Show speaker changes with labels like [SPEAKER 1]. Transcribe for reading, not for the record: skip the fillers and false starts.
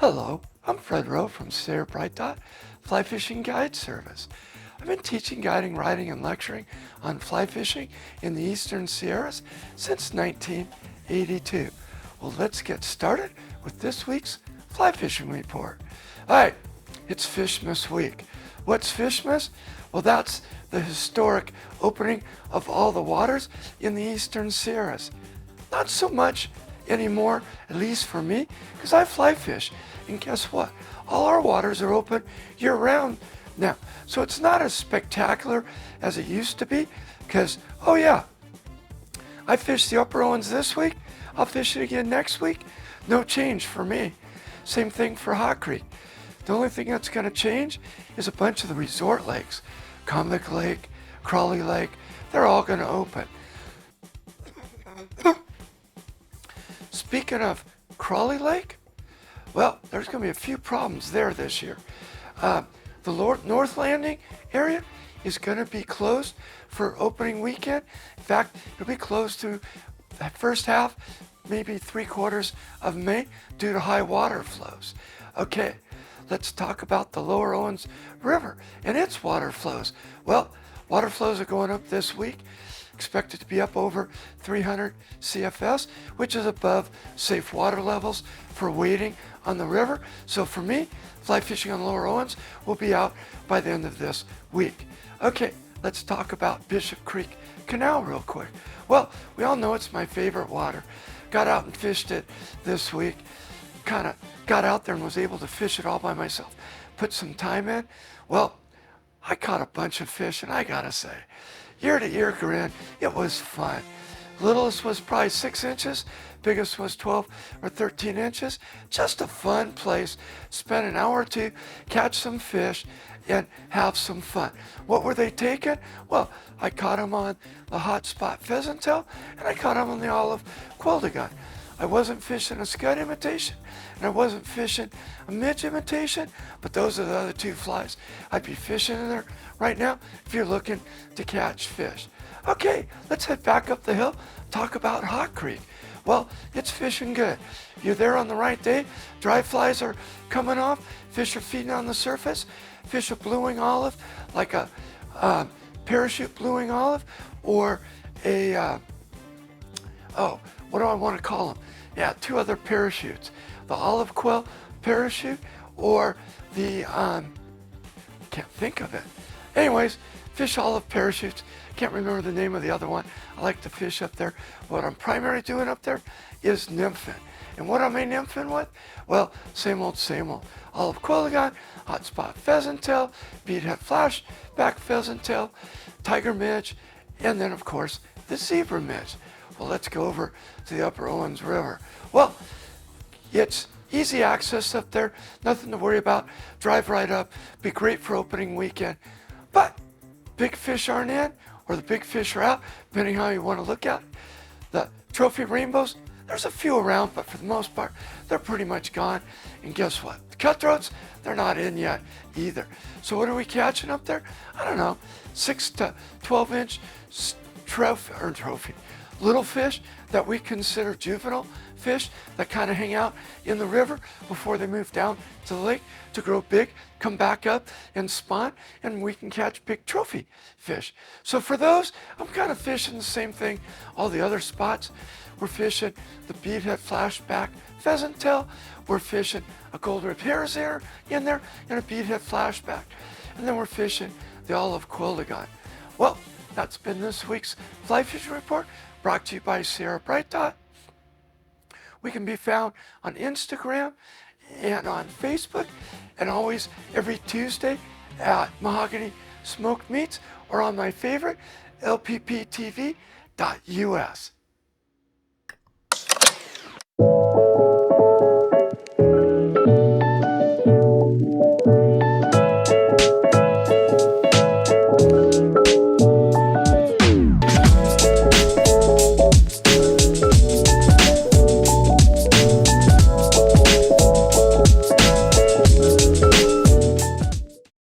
[SPEAKER 1] Hello, I'm Fred Rowe from Sailor Bright Dot Fly Fishing Guide Service. I've been teaching, guiding, writing, and lecturing on fly fishing in the Eastern Sierras since 1982. Well, let's get started with this week's fly fishing report. All right, it's Fishmas week. What's Fishmas? Well, that's the historic opening of all the waters in the Eastern Sierras. Not so much anymore, at least for me, because I fly fish. And guess what? All our waters are open year round now. So it's not as spectacular as it used to be, because, oh yeah, I fished the Upper Owens this week. I'll fish it again next week. No change for me. Same thing for Hot Creek. The only thing that's going to change is a bunch of the resort lakes. Comic Lake, Crawley Lake, they're all going to open. Speaking of Crawley Lake, well, there's going to be a few problems there this year. The North Landing area is going to be closed for opening weekend. In fact, it'll be closed through the first half, maybe 3/4 of May, due to high water flows. Okay, let's talk about the Lower Owens River and its water flows. Well, water flows are going up this week. Expected to be up over 300 CFS, which is above safe water levels for wading on the river. So for me, fly fishing on Lower Owens will be out by the end of this week. Okay, let's talk about Bishop Creek Canal real quick. Well, we all know it's my favorite water. Got out and fished it this week. Kind of got out there and was able to fish it all by myself. Put some time in. Well, I caught a bunch of fish, and I gotta say, ear to ear grin, it was fun. Littlest was probably 6 inches, biggest was 12 or 13 inches. Just a fun place. Spend an hour or two, catch some fish, and have some fun. What were they taking? Well, I caught them on the hot spot pheasant tail, and I caught them on the olive quilligan. I wasn't fishing a scud imitation, and I wasn't fishing a midge imitation, but those are the other two flies I'd be fishing in there right now if you're looking to catch fish. Okay, let's head back up the hill, talk about Hot Creek. Well, it's fishing good. You're there on the right day, dry flies are coming off, fish are feeding on the surface, fish are blueing olive, like a parachute blueing olive, or a, what do I want to call them? Yeah, 2 other parachutes. The olive quill parachute or the, can't think of it. Anyways, fish olive parachutes. Can't remember the name of the other one. I like to fish up there. What I'm primarily doing up there is nymphing. And what am I nymphing with? Well, same old, same old. Olive quilligan, hot spot pheasant tail, beadhead flashback pheasant tail, tiger midge, and then of course the zebra midge. Well, let's go over to the Upper Owens River. Well, it's easy access up there, nothing to worry about. Drive right up, be great for opening weekend. But big fish aren't in, or the big fish are out, depending how you want to look at it. The trophy rainbows, there's a few around, but for the most part, they're pretty much gone. And guess what? The cutthroats, they're not in yet either. So what are we catching up there? I don't know, 6 to 12 inch trophy. Little fish that we consider juvenile fish that kind of hang out in the river before they move down to the lake to grow big, come back up and spawn, and we can catch big trophy fish. So for those, I'm kind of fishing the same thing all the other spots. We're fishing the beadhead flashback pheasant tail. We're fishing a gold rib hare's ear in there and a beadhead flashback. And then we're fishing the olive quilligan. Well, that's been this week's fly fishing report, brought to you by Sierra Bright Dot. We can be found on Instagram and on Facebook, and always every Tuesday at Mahogany Smoked Meats, or on my favorite, lpptv.us.